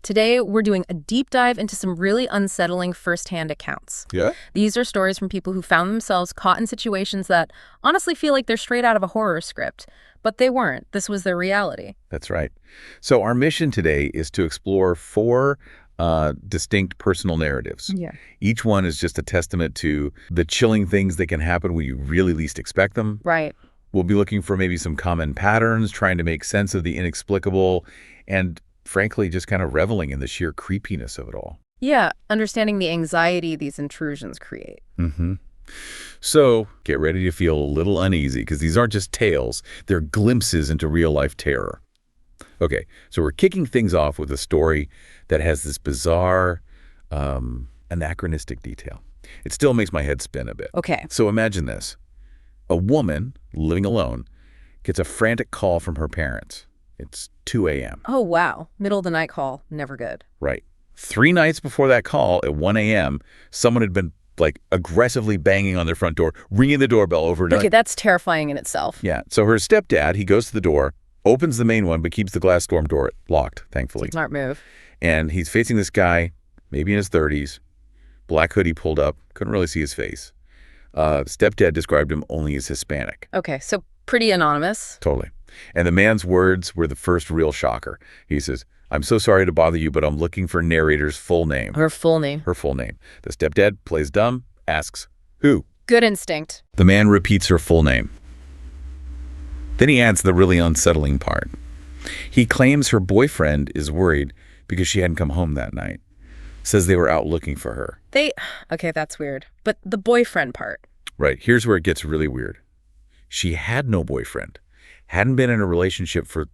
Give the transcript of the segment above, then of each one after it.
Today, we're doing a deep dive into some really unsettling first-hand accounts. Yeah? These are stories from people who found themselves caught in situations that honestly feel like they're straight out of a horror script. But they weren't. This was their reality. That's right. So our mission today is to explore four distinct personal narratives. Yeah. Each one is just a testament to the chilling things that can happen when you really least expect them. Right. We'll be looking for maybe some common patterns, trying to make sense of the inexplicable, and frankly, just kind of reveling in the sheer creepiness of it all. Yeah, understanding the anxiety these intrusions create. Mm-hmm. So get ready to feel a little uneasy, because these aren't just tales, they're glimpses into real-life terror. Okay, so we're kicking things off with a story that has this bizarre, anachronistic detail. It still makes my head spin a bit. Okay. So imagine this. A woman living alone gets a frantic call from her parents. It's 2 a.m. Oh, wow. Middle of the night call. Never good. Right. 3 nights before that call at 1 a.m., someone had been aggressively banging on their front door, ringing the doorbell overnight. Okay, that's terrifying in itself. Yeah. So her stepdad, he goes to the door, opens the main one, but keeps the glass storm door locked, thankfully. Smart move. And he's facing this guy, maybe in his 30s, black hoodie pulled up, couldn't really see his face. Stepdad described him only as Hispanic. Okay, so pretty anonymous. Totally. And the man's words were the first real shocker. He says, "I'm so sorry to bother you, but I'm looking for narrator's full name." Her full name. Her full name. The stepdad plays dumb, asks, "Who?" Good instinct. The man repeats her full name. Then he adds the really unsettling part. He claims her boyfriend is worried because she hadn't come home that night. Says they were out looking for her. Okay, that's weird. But the boyfriend part. Right, here's where it gets really weird. She had no boyfriend. Hadn't been in a relationship for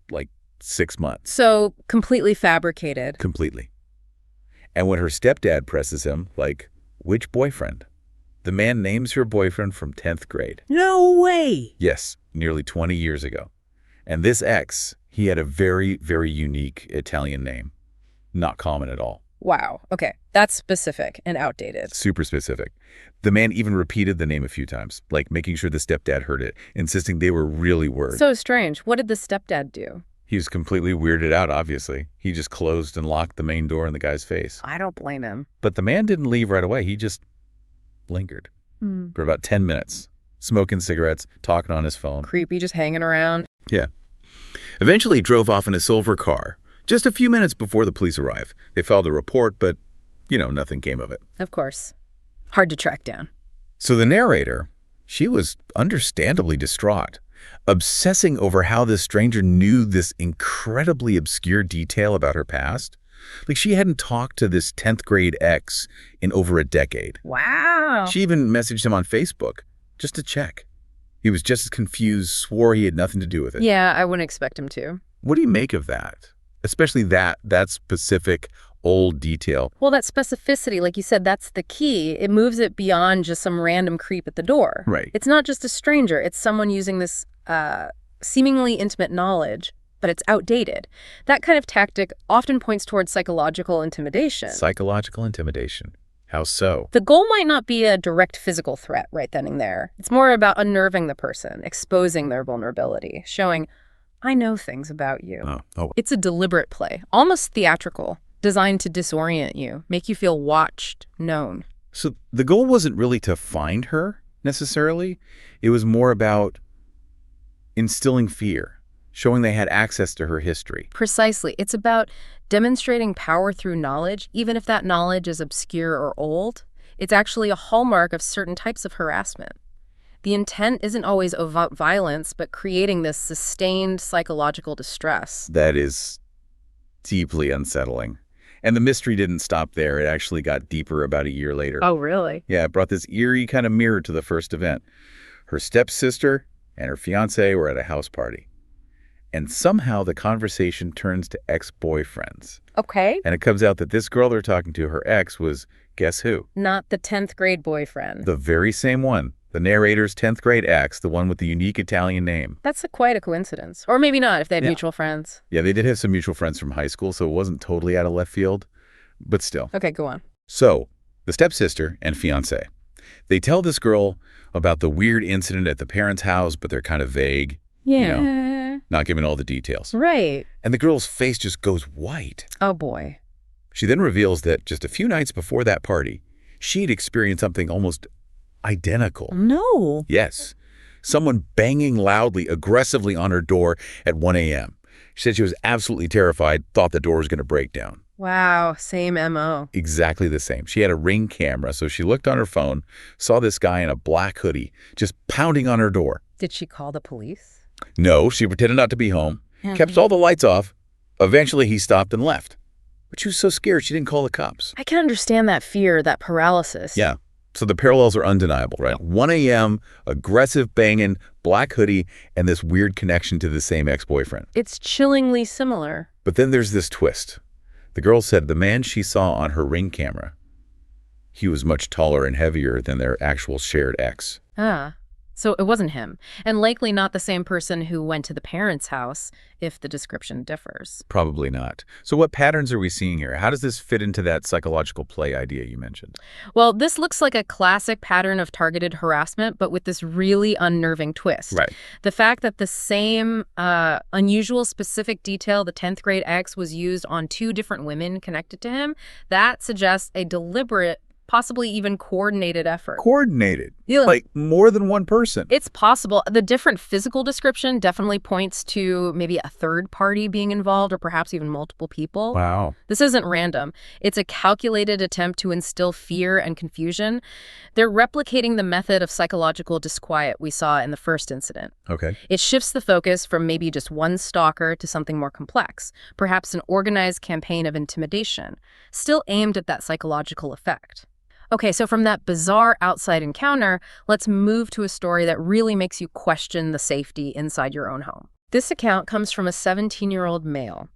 6 months. So completely fabricated. Completely. And when her stepdad presses him, which boyfriend? The man names her boyfriend from 10th grade. No way! Yes, nearly 20 years ago. And this ex, he had a very, very unique Italian name. Not common at all. Wow. Okay, that's specific and outdated. Super specific. The man even repeated the name a few times, making sure the stepdad heard it, insisting they were really words. So strange. What did the stepdad do? He was completely weirded out, obviously. He just closed and locked the main door in the guy's face. I don't blame him. But the man didn't leave right away. He just lingered for about 10 minutes, smoking cigarettes, talking on his phone. Creepy, just hanging around. Yeah. Eventually, he drove off in a silver car. Just a few minutes before the police arrived. They filed a report, but, nothing came of it. Of course. Hard to track down. So the narrator, she was understandably distraught, obsessing over how this stranger knew this incredibly obscure detail about her past. She hadn't talked to this 10th grade ex in over a decade. Wow. She even messaged him on Facebook just to check. He was just as confused, swore he had nothing to do with it. Yeah, I wouldn't expect him to. What do you make of that? Especially that specific old detail. Well, that specificity, like you said, that's the key. It moves it beyond just some random creep at the door. Right. It's not just a stranger. It's someone using this seemingly intimate knowledge, but it's outdated. That kind of tactic often points towards psychological intimidation. Psychological intimidation. How so? The goal might not be a direct physical threat right then and there. It's more about unnerving the person, exposing their vulnerability, showing, I know things about you. Oh. It's a deliberate play, almost theatrical, designed to disorient you, make you feel watched, known. So the goal wasn't really to find her, necessarily. It was more about instilling fear, showing they had access to her history. Precisely. It's about demonstrating power through knowledge, even if that knowledge is obscure or old. It's actually a hallmark of certain types of harassment. The intent isn't always overt violence, but creating this sustained psychological distress. That is deeply unsettling. And the mystery didn't stop there. It actually got deeper about a year later. Oh, really? Yeah, it brought this eerie kind of mirror to the first event. Her stepsister and her fiancé were at a house party. And somehow the conversation turns to ex-boyfriends. Okay. And it comes out that this girl they're talking to, her ex, was, guess who? Not the 10th grade boyfriend. The very same one. The narrator's 10th grade ex, the one with the unique Italian name. That's quite a coincidence. Or maybe not, if they had mutual friends. Yeah, they did have some mutual friends from high school, so it wasn't totally out of left field. But still. Okay, go on. So, the stepsister and fiancé. They tell this girl about the weird incident at the parents' house, but they're kind of vague. Yeah. Not giving all the details. Right. And the girl's face just goes white. Oh, boy. She then reveals that just a few nights before that party, she'd experienced something almost identical. No. Yes. Someone banging loudly, aggressively on her door at 1 a.m. She said she was absolutely terrified, thought the door was going to break down. Wow, same MO. Exactly the same. She had a Ring camera, so she looked on her phone, saw this guy in a black hoodie just pounding on her door. Did she call the police? No, she pretended not to be home, kept all the lights off. Eventually, he stopped and left. But she was so scared she didn't call the cops. I can understand that fear, that paralysis. Yeah. So the parallels are undeniable, right? 1 a.m., aggressive banging, black hoodie, and this weird connection to the same ex-boyfriend. It's chillingly similar. But then there's this twist. The girl said the man she saw on her Ring camera, he was much taller and heavier than their actual shared ex. Ah, so it wasn't him, and likely not the same person who went to the parents' house, if the description differs. Probably not. So what patterns are we seeing here? How does this fit into that psychological play idea you mentioned? Well, this looks like a classic pattern of targeted harassment, but with this really unnerving twist. Right. The fact that the same unusual specific detail, the 10th grade ex, was used on 2 different women connected to him, that suggests a deliberate, possibly even coordinated effort. Coordinated. Yeah. Like more than one person. It's possible. The different physical description definitely points to maybe a third party being involved, or perhaps even multiple people. Wow. This isn't random. It's a calculated attempt to instill fear and confusion. They're replicating the method of psychological disquiet we saw in the first incident. Okay. It shifts the focus from maybe just one stalker to something more complex, perhaps an organized campaign of intimidation, still aimed at that psychological effect. Okay, so from that bizarre outside encounter, let's move to a story that really makes you question the safety inside your own home. This account comes from a 17-year-old male.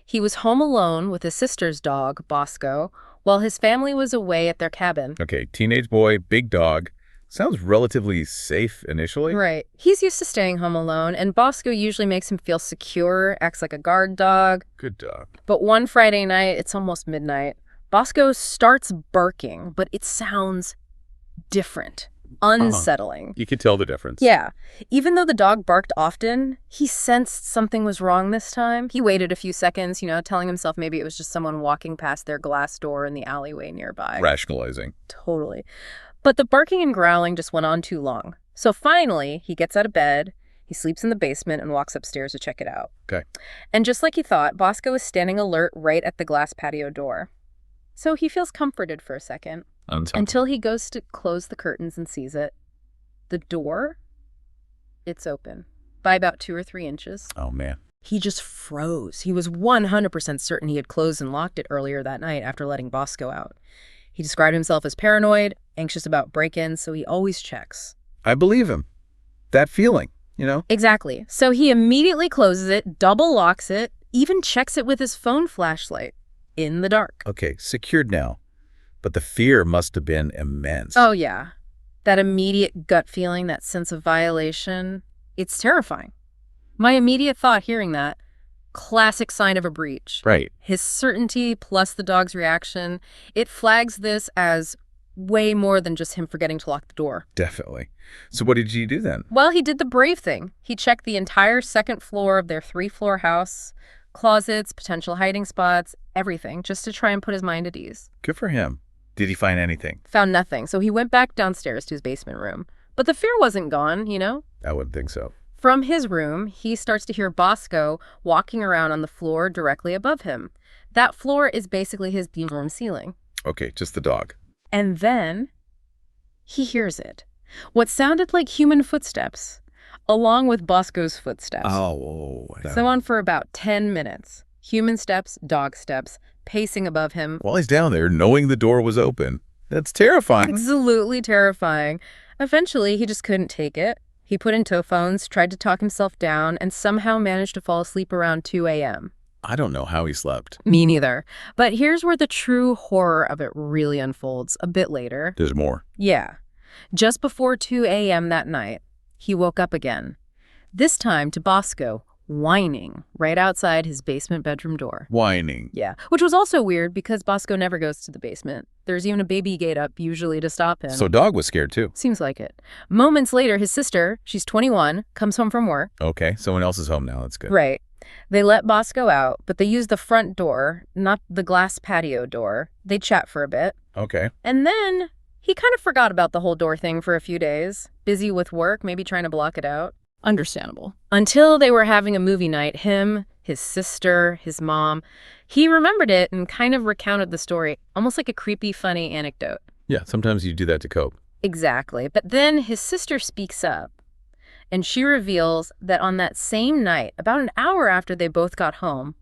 He was home alone with his sister's dog, Bosco, while his family was away at their cabin. Okay, teenage boy, big dog. Sounds relatively safe initially. Right. He's used to staying home alone, and Bosco usually makes him feel secure, acts like a guard dog. Good dog. But one Friday night, it's almost midnight, Bosco starts barking, but it sounds different, unsettling. You could tell the difference. Yeah. Even though the dog barked often, he sensed something was wrong this time. He waited a few seconds, telling himself maybe it was just someone walking past their glass door in the alleyway nearby. Rationalizing. Totally. But the barking and growling just went on too long. So finally, he gets out of bed, he sleeps in the basement, and walks upstairs to check it out. Okay. And just like he thought, Bosco is standing alert right at the glass patio door. So he feels comforted for a second, until he goes to close the curtains and sees it. The door, it's open by about 2 or 3 inches. Oh, man. He just froze. He was 100% certain he had closed and locked it earlier that night after letting Bosco out. He described himself as paranoid, anxious about break-ins, so he always checks. I believe him. That feeling, Exactly. So he immediately closes it, double locks it, even checks it with his phone flashlight. In the dark. Okay, secured now. But the fear must have been immense. Oh, yeah. That immediate gut feeling, that sense of violation, it's terrifying. My immediate thought hearing that, classic sign of a breach. Right. His certainty plus the dog's reaction, it flags this as way more than just him forgetting to lock the door. Definitely. So what did he do then? Well, he did the brave thing. He checked the entire second floor of their 3-floor house, closets, potential hiding spots, everything, just to try and put his mind at ease. Good for him. Did he find anything? Found nothing, so he went back downstairs to his basement room. But the fear wasn't gone, I wouldn't think so. From his room, he starts to hear Bosco walking around on the floor directly above him. That floor is basically his bedroom ceiling. Okay, just the dog. And then he hears it. What sounded like human footsteps, along with Bosco's footsteps. Oh. So on for about 10 minutes. Human steps, dog steps, pacing above him. While he's down there, knowing the door was open. That's terrifying. Absolutely terrifying. Eventually, he just couldn't take it. He put in toe phones, tried to talk himself down, and somehow managed to fall asleep around 2 a.m. I don't know how he slept. Me neither. But here's where the true horror of it really unfolds a bit later. There's more. Yeah. Just before 2 a.m. that night, he woke up again. This time to Bosco whining right outside his basement bedroom door. Whining. Yeah, which was also weird because Bosco never goes to the basement. There's even a baby gate up usually to stop him. So dog was scared too. Seems like it. Moments later, his sister, she's 21, comes home from work. Okay, someone else is home now. That's good. Right. They let Bosco out, but they use the front door, not the glass patio door. They chat for a bit. Okay. And then he kind of forgot about the whole door thing for a few days. Busy with work, maybe trying to block it out. Understandable. Until they were having a movie night, him, his sister, his mom. He remembered it and kind of recounted the story, almost like a creepy, funny anecdote. Yeah, sometimes you do that to cope. Exactly. But then his sister speaks up, and she reveals that on that same night, about an hour after they both got home,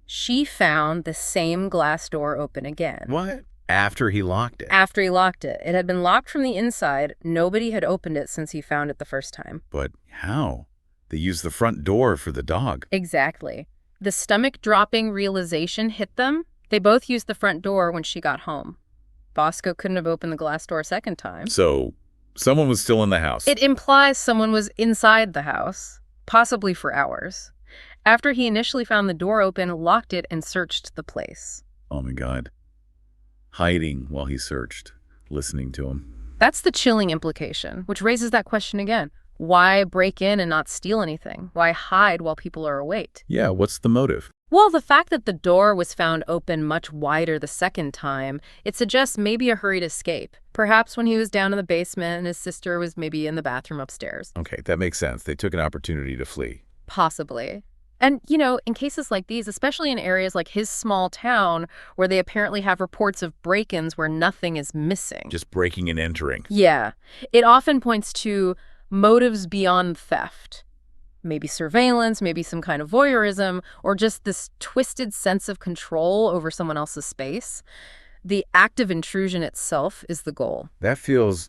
she found the same glass door open again. What? After he locked it? After he locked it. It had been locked from the inside. Nobody had opened it since he found it the first time. But how? They used the front door for the dog. Exactly. The stomach-dropping realization hit them. They both used the front door when she got home. Bosco couldn't have opened the glass door a second time. So, someone was still in the house. It implies someone was inside the house, possibly for hours. After he initially found the door open, locked it, and searched the place. Oh my God. Hiding while he searched, listening to him. That's the chilling implication, which raises that question again. Why break in and not steal anything? Why hide while people are awake? Yeah, what's the motive? Well, the fact that the door was found open much wider the second time, it suggests maybe a hurried escape. Perhaps when he was down in the basement and his sister was maybe in the bathroom upstairs. Okay, that makes sense. They took an opportunity to flee. Possibly. And, in cases like these, especially in areas like his small town, where they apparently have reports of break-ins where nothing is missing. Just breaking and entering. Yeah. It often points to motives beyond theft. Maybe surveillance, maybe some kind of voyeurism, or just this twisted sense of control over someone else's space. The act of intrusion itself is the goal. That feels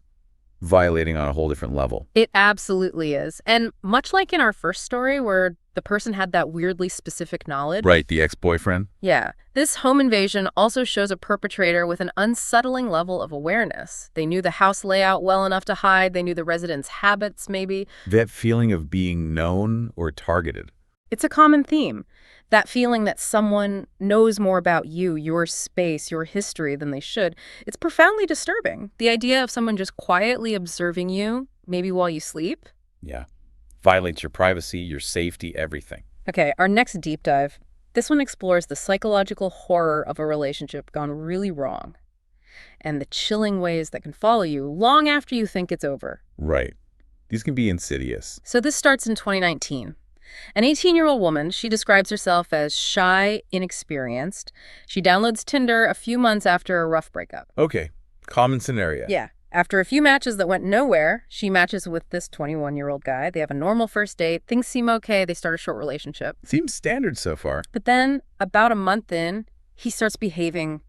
violating on a whole different level. It absolutely is. And much like in our first story where the person had that weirdly specific knowledge. Right, the ex-boyfriend? Yeah. This home invasion also shows a perpetrator with an unsettling level of awareness. They knew the house layout well enough to hide. They knew the residents' habits, maybe. That feeling of being known or targeted. It's a common theme. That feeling that someone knows more about you, your space, your history than they should. It's profoundly disturbing. The idea of someone just quietly observing you, maybe while you sleep. Yeah. Violates your privacy, your safety, everything. Okay, our next deep dive. This one explores the psychological horror of a relationship gone really wrong and the chilling ways that can follow you long after you think it's over. Right. These can be insidious. So this starts in 2019. An 18-year-old woman, she describes herself as shy, inexperienced. She downloads Tinder a few months after a rough breakup. Okay. Common scenario. Yeah. After a few matches that went nowhere, she matches with this 21-year-old guy. They have a normal first date. Things seem okay. They start a short relationship. Seems standard so far. But then, about a month in, he starts behaving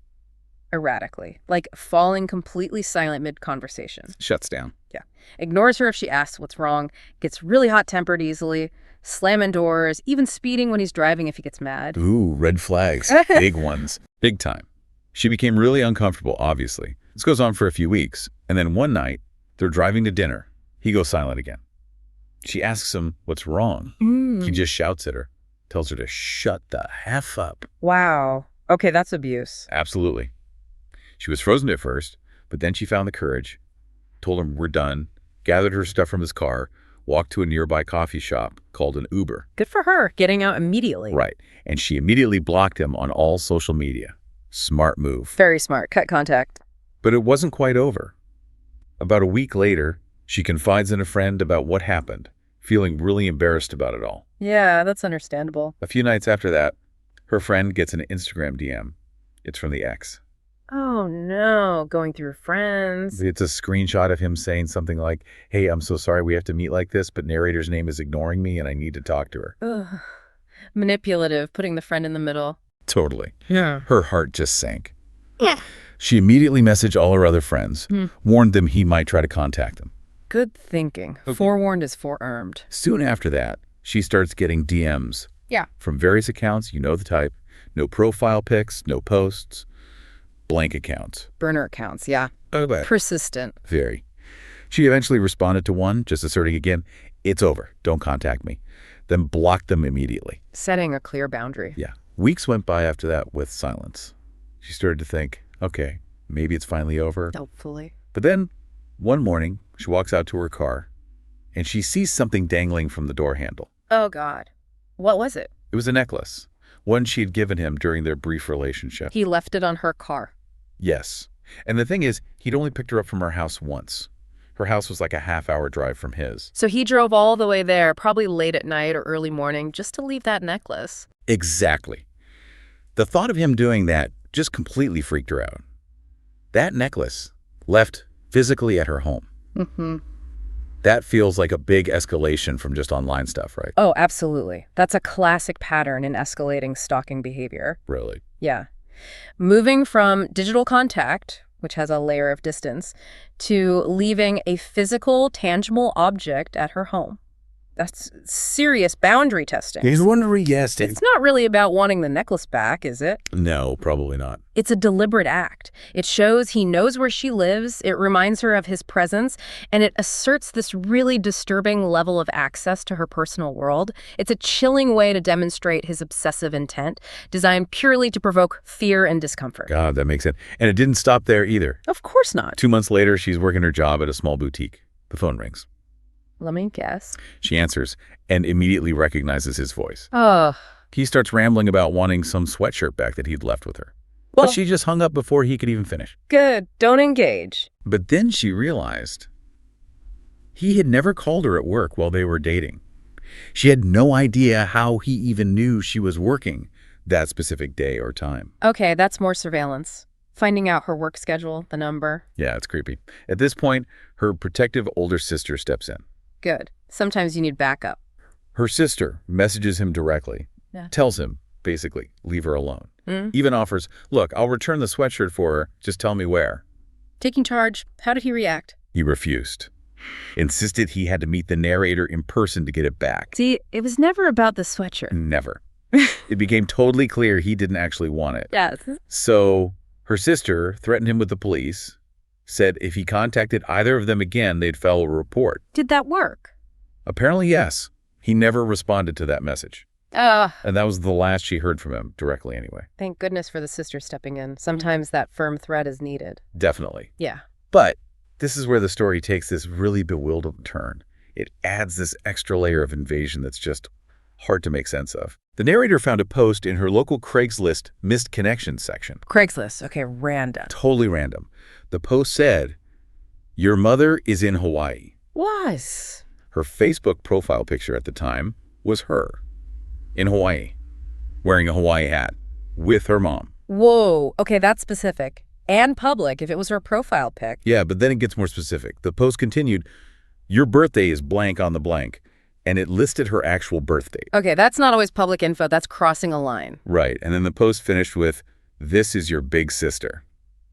erratically, like falling completely silent mid-conversation. Shuts down. Yeah. Ignores her if she asks what's wrong, gets really hot-tempered easily, slamming doors, even speeding when he's driving if he gets mad. Ooh, red flags. Big ones. Big time. She became really uncomfortable, obviously. This goes on for a few weeks, and then one night, they're driving to dinner. He goes silent again. She asks him what's wrong. He just shouts at her, tells her to shut the F up. Wow. Okay, that's abuse. Absolutely. She was frozen at first, but then she found the courage, told him we're done, gathered her stuff from his car, walked to a nearby coffee shop, called an Uber. Good for her, getting out immediately. Right. And she immediately blocked him on all social media. Smart move. Very smart. Cut contact. But it wasn't quite over. About a week later, she confides in a friend about what happened, feeling really embarrassed about it all. Yeah, that's understandable. A few nights after that, her friend gets an Instagram DM. It's from the ex. Oh no, going through friends. It's a screenshot of him saying something like, hey, I'm so sorry we have to meet like this, but narrator's name is ignoring me and I need to talk to her. Ugh. Manipulative, putting the friend in the middle. Totally. Yeah. Her heart just sank. Yeah. She immediately messaged all her other friends, warned them he might try to contact them. Good thinking. Okay. Forewarned is forearmed. Soon after that, she starts getting DMs. Yeah. From various accounts, you know the type. No profile pics, no posts, blank accounts. Burner accounts, yeah. Okay. Persistent. Very. She eventually responded to one, just asserting again, it's over, don't contact me. Then blocked them immediately. Setting a clear boundary. Yeah. Weeks went by after that with silence. She started to think, okay, maybe it's finally over. Hopefully. But then, one morning, she walks out to her car, and she sees something dangling from the door handle. Oh God. What was it? It was a necklace, one she had given him during their brief relationship. He left it on her car. Yes. And the thing is, he'd only picked her up from her house once. Her house was like a half-hour drive from his. So he drove all the way there, probably late at night or early morning, just to leave that necklace. Exactly. The thought of him doing that just completely freaked her out. That necklace left physically at her home. Mm-hmm. That feels like a big escalation from just online stuff, right? Oh, absolutely. That's a classic pattern in escalating stalking behavior. Really? Yeah. Moving from digital contact, which has a layer of distance, to leaving a physical, tangible object at her home. That's serious boundary testing. He's wondering, yes. It's not really about wanting the necklace back, is it? No, probably not. It's a deliberate act. It shows he knows where she lives, it reminds her of his presence, and it asserts this really disturbing level of access to her personal world. It's a chilling way to demonstrate his obsessive intent, designed purely to provoke fear and discomfort. God, that makes sense. And it didn't stop there either. Of course not. 2 months later, she's working her job at a small boutique. The phone rings. Let me guess. She answers and immediately recognizes his voice. Oh. He starts rambling about wanting some sweatshirt back that he'd left with her. But she just hung up before he could even finish. Good. Don't engage. But then she realized he had never called her at work while they were dating. She had no idea how he even knew she was working that specific day or time. Okay, that's more surveillance. Finding out her work schedule, the number. Yeah, it's creepy. At this point, her protective older sister steps in. Good. Sometimes you need backup. Her sister messages him directly, tells him, basically, leave her alone. Even offers, look, I'll return the sweatshirt for her, just tell me where. Taking charge, how did he react? He refused. Insisted he had to meet the narrator in person to get it back. See, it was never about the sweatshirt. Never. It became totally clear he didn't actually want it. Yes. So her sister threatened him with the police, said if he contacted either of them again, they'd file a report. Did that work? Apparently, yes. He never responded to that message. And that was the last she heard from him, directly anyway. Thank goodness for the sister stepping in. Sometimes that firm threat is needed. Definitely. Yeah. But this is where the story takes this really bewildering turn. It adds this extra layer of invasion that's just hard to make sense of. The narrator found a post in her local Craigslist missed connections section. Craigslist. Okay, random. Totally random. The post said, your mother is in Hawaii. Was. Her Facebook profile picture at the time was her in Hawaii, wearing a Hawaii hat with her mom. Whoa. Okay, that's specific. And public if it was her profile pic. Yeah, but then it gets more specific. The post continued, your birthday is blank on the blank. And it listed her actual birth date. Okay, that's not always public info. That's crossing a line. Right. And then the post finished with, this is your big sister.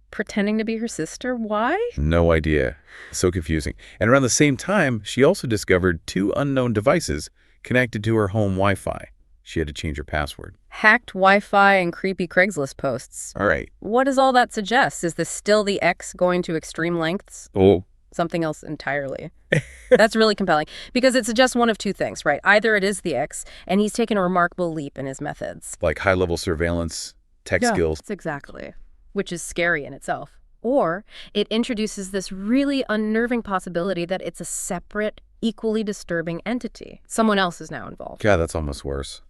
Pretending to be her sister? Why? No idea. So confusing. And around the same time, she also discovered 2 unknown devices connected to her home Wi-Fi. She had to change her password. Hacked Wi-Fi and creepy Craigslist posts. All right. What does all that suggest? Is this still the ex going to extreme lengths? Oh. Something else entirely. That's really compelling because it suggests one of two things, right? Either it is the ex and he's taken a remarkable leap in his methods. Like high-level surveillance, tech skills. That's exactly. Which is scary in itself. Or it introduces this really unnerving possibility that it's a separate, equally disturbing entity. Someone else is now involved. God, that's almost worse.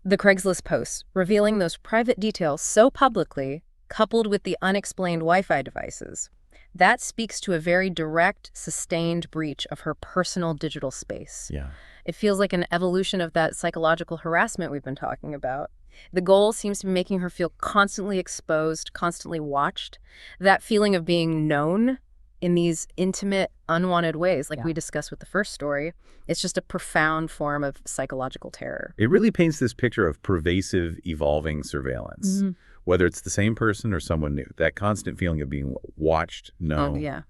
The Craigslist posts revealing those private details so publicly, coupled with the unexplained Wi-Fi devices. That speaks to a very direct, sustained breach of her personal digital space. Yeah. It feels like an evolution of that psychological harassment we've been talking about. The goal seems to be making her feel constantly exposed, constantly watched. That feeling of being known in these intimate, unwanted ways, like we discussed with the first story, it's just a profound form of psychological terror. It really paints this picture of pervasive, evolving surveillance. Whether it's the same person or someone new, that constant feeling of being watched, known. Oh, yeah.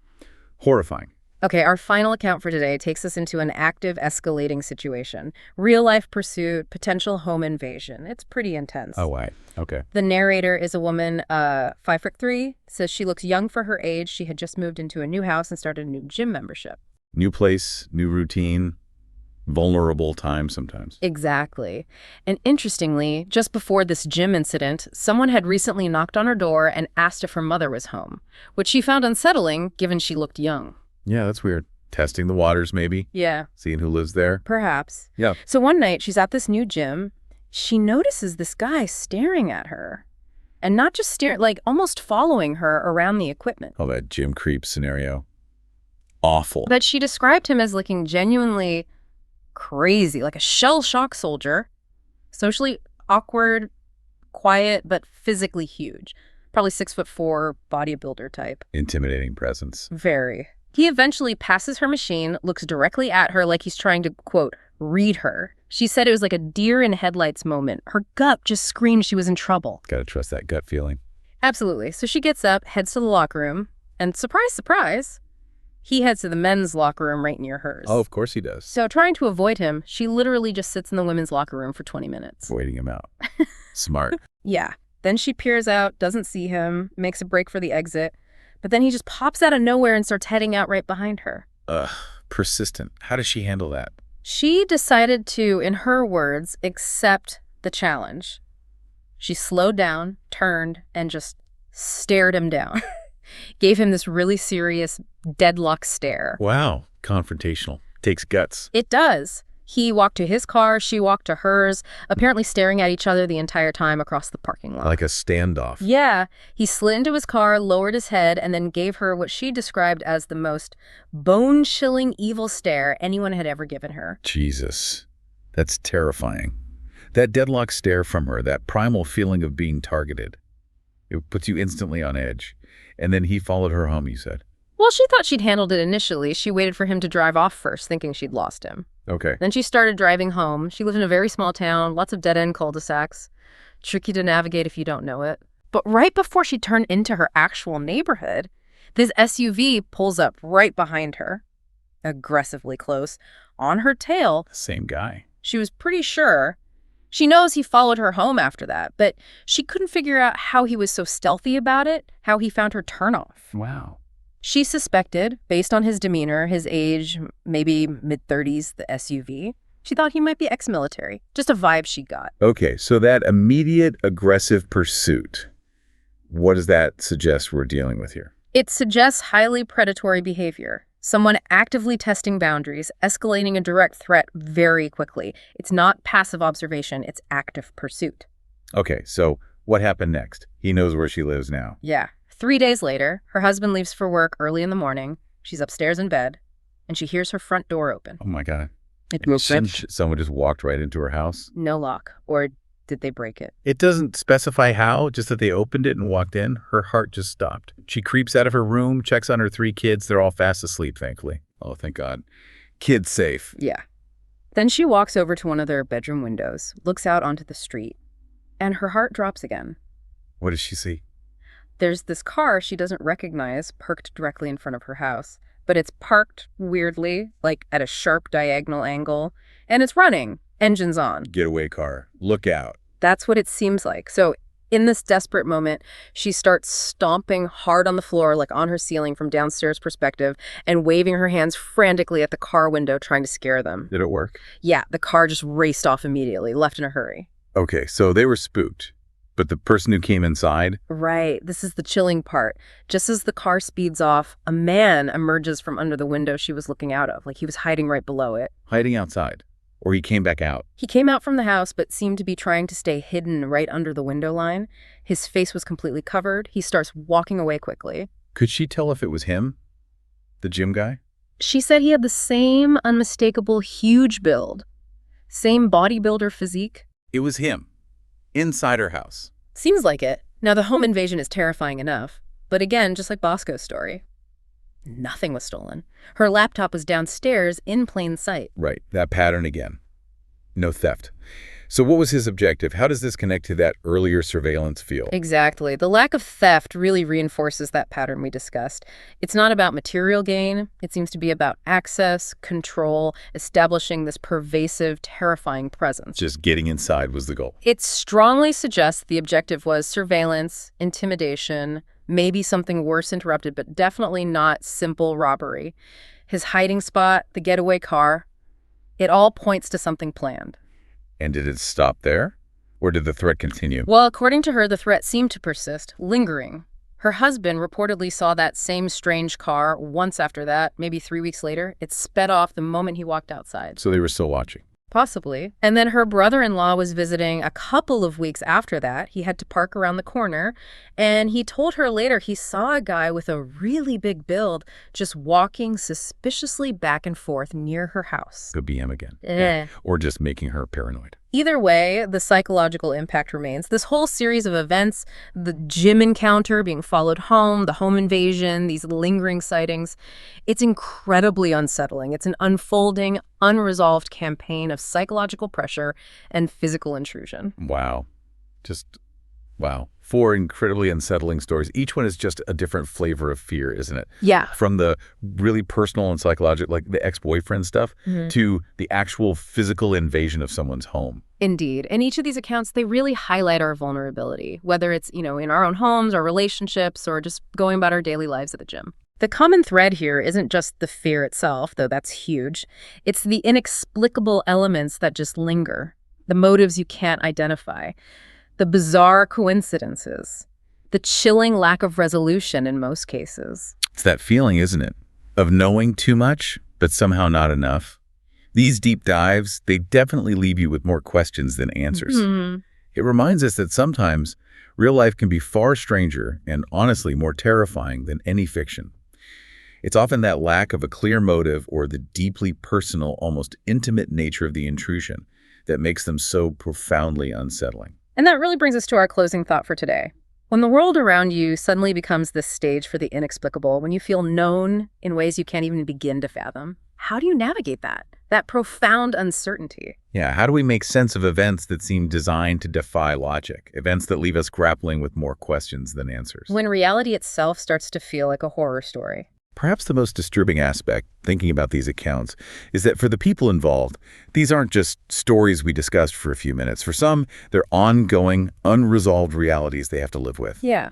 Horrifying. Okay, our final account for today takes us into an active, escalating situation. Real-life pursuit, potential home invasion. It's pretty intense. Oh, right. Okay. The narrator is a woman, 5'3", says she looks young for her age. She had just moved into a new house and started a new gym membership. New place, new routine, vulnerable time sometimes. Exactly. And interestingly, just before this gym incident, someone had recently knocked on her door and asked if her mother was home, which she found unsettling given she looked young. Yeah, that's weird. Testing the waters, maybe. Yeah. Seeing who lives there. Perhaps. Yeah. So one night, she's at this new gym, she notices this guy staring at her. And not just staring, like almost following her around the equipment. Oh, that Jim Creep scenario. Awful. But she described him as looking genuinely crazy, like a shell-shock soldier. Socially awkward, quiet, but physically huge. Probably 6'4", bodybuilder type. Intimidating presence. Very. He eventually passes her machine, looks directly at her like he's trying to, quote, read her. She said it was like a deer in headlights moment. Her gut just screamed she was in trouble. Gotta trust that gut feeling. Absolutely. So she gets up, heads to the locker room, and surprise, surprise, he heads to the men's locker room right near hers. Oh, of course he does. So trying to avoid him, she literally just sits in the women's locker room for 20 minutes. Waiting him out. Smart. Yeah. Then she peers out, doesn't see him, makes a break for the exit, but then he just pops out of nowhere and starts heading out right behind her. Ugh, persistent. How does she handle that? She decided to, in her words, accept the challenge. She slowed down, turned, and just stared him down. Gave him this really serious deadlock stare. Wow. Confrontational. Takes guts. It does. He walked to his car, she walked to hers, apparently staring at each other the entire time across the parking lot. Like a standoff. Yeah. He slid into his car, lowered his head, and then gave her what she described as the most bone-chilling evil stare anyone had ever given her. Jesus. That's terrifying. That deadlock stare from her, that primal feeling of being targeted. It puts you instantly on edge. And then he followed her home, you said. Well, she thought she'd handled it initially. She waited for him to drive off first, thinking she'd lost him. Okay. Then she started driving home. She lived in a very small town, lots of dead-end cul-de-sacs. Tricky to navigate if you don't know it. But right before she turned into her actual neighborhood, this SUV pulls up right behind her, aggressively close, on her tail. Same guy. She was pretty sure. She knows he followed her home after that, but she couldn't figure out how he was so stealthy about it, how he found her turnoff. Wow. She suspected, based on his demeanor, his age, maybe mid-30s, the SUV, she thought he might be ex-military. Just a vibe she got. Okay, so that immediate aggressive pursuit, what does that suggest we're dealing with here? It suggests highly predatory behavior. Someone actively testing boundaries, escalating a direct threat very quickly. It's not passive observation, it's active pursuit. Okay, so what happened next? He knows where she lives now. Yeah. 3 days later, her husband leaves for work early in the morning. She's upstairs in bed, and she hears her front door open. Oh my God. It Someone just walked right into her house? No lock. Or did they break it? It doesn't specify how, just that they opened it and walked in. Her heart just stopped. She creeps out of her room, checks on her 3 kids. They're all fast asleep, thankfully. Oh, thank God. Kids safe. Yeah. Then she walks over to one of their bedroom windows, looks out onto the street, and her heart drops again. What does she see? There's this car she doesn't recognize parked directly in front of her house, but it's parked weirdly, like at a sharp diagonal angle, and it's running, engines on. Getaway car. Look out. That's what it seems like. So in this desperate moment, she starts stomping hard on the floor, like on her ceiling from downstairs perspective, and waving her hands frantically at the car window, trying to scare them. Did it work? Yeah, the car just raced off immediately, left in a hurry. Okay, so they were spooked. But the person who came inside? Right. This is the chilling part. Just as the car speeds off, a man emerges from under the window she was looking out of, like he was hiding right below it. Hiding outside? Or he came back out? He came out from the house, but seemed to be trying to stay hidden right under the window line. His face was completely covered. He starts walking away quickly. Could she tell if it was him? The gym guy? She said he had the same unmistakable huge build. Same bodybuilder physique. It was him. Inside her house. Seems like it. Now, the home invasion is terrifying enough. But again, just like Bosco's story, nothing was stolen. Her laptop was downstairs in plain sight. Right. That pattern again. No theft. So what was his objective? How does this connect to that earlier surveillance feel? Exactly. The lack of theft really reinforces that pattern we discussed. It's not about material gain. It seems to be about access, control, establishing this pervasive, terrifying presence. Just getting inside was the goal. It strongly suggests the objective was surveillance, intimidation, maybe something worse interrupted, but definitely not simple robbery. His hiding spot, the getaway car, it all points to something planned. And did it stop there? Or did the threat continue? Well, according to her, the threat seemed to persist, lingering. Her husband reportedly saw that same strange car once after that, maybe 3 weeks later. It sped off the moment he walked outside. So they were still watching. Possibly. And then her brother-in-law was visiting a couple of weeks after that. He had to park around the corner, and he told her later he saw a guy with a really big build just walking suspiciously back and forth near her house. Could be him again. Eh. Or just making her paranoid. Either way, the psychological impact remains. This whole series of events, the gym encounter being followed home, the home invasion, these lingering sightings, it's incredibly unsettling. It's an unfolding, unresolved campaign of psychological pressure and physical intrusion. Wow. Wow. 4 incredibly unsettling stories. Each one is just a different flavor of fear, isn't it? Yeah. From the really personal and psychological, like the ex-boyfriend stuff, to the actual physical invasion of someone's home. Indeed. And each of these accounts, they really highlight our vulnerability, whether it's, in our own homes, our relationships, or just going about our daily lives at the gym. The common thread here isn't just the fear itself, though that's huge. It's the inexplicable elements that just linger, the motives you can't identify, the bizarre coincidences, the chilling lack of resolution in most cases. It's that feeling, isn't it? Of knowing too much, but somehow not enough. These deep dives, they definitely leave you with more questions than answers. It reminds us that sometimes real life can be far stranger and honestly more terrifying than any fiction. It's often that lack of a clear motive or the deeply personal, almost intimate nature of the intrusion that makes them so profoundly unsettling. And that really brings us to our closing thought for today. When the world around you suddenly becomes this stage for the inexplicable, when you feel known in ways you can't even begin to fathom, how do you navigate that profound uncertainty? Yeah, how do we make sense of events that seem designed to defy logic, events that leave us grappling with more questions than answers? When reality itself starts to feel like a horror story. Perhaps the most disturbing aspect, thinking about these accounts, is that for the people involved, these aren't just stories we discussed for a few minutes. For some, they're ongoing, unresolved realities they have to live with. Yeah.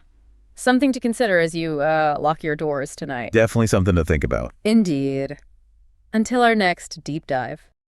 Something to consider as you lock your doors tonight. Definitely something to think about. Indeed. Until our next deep dive.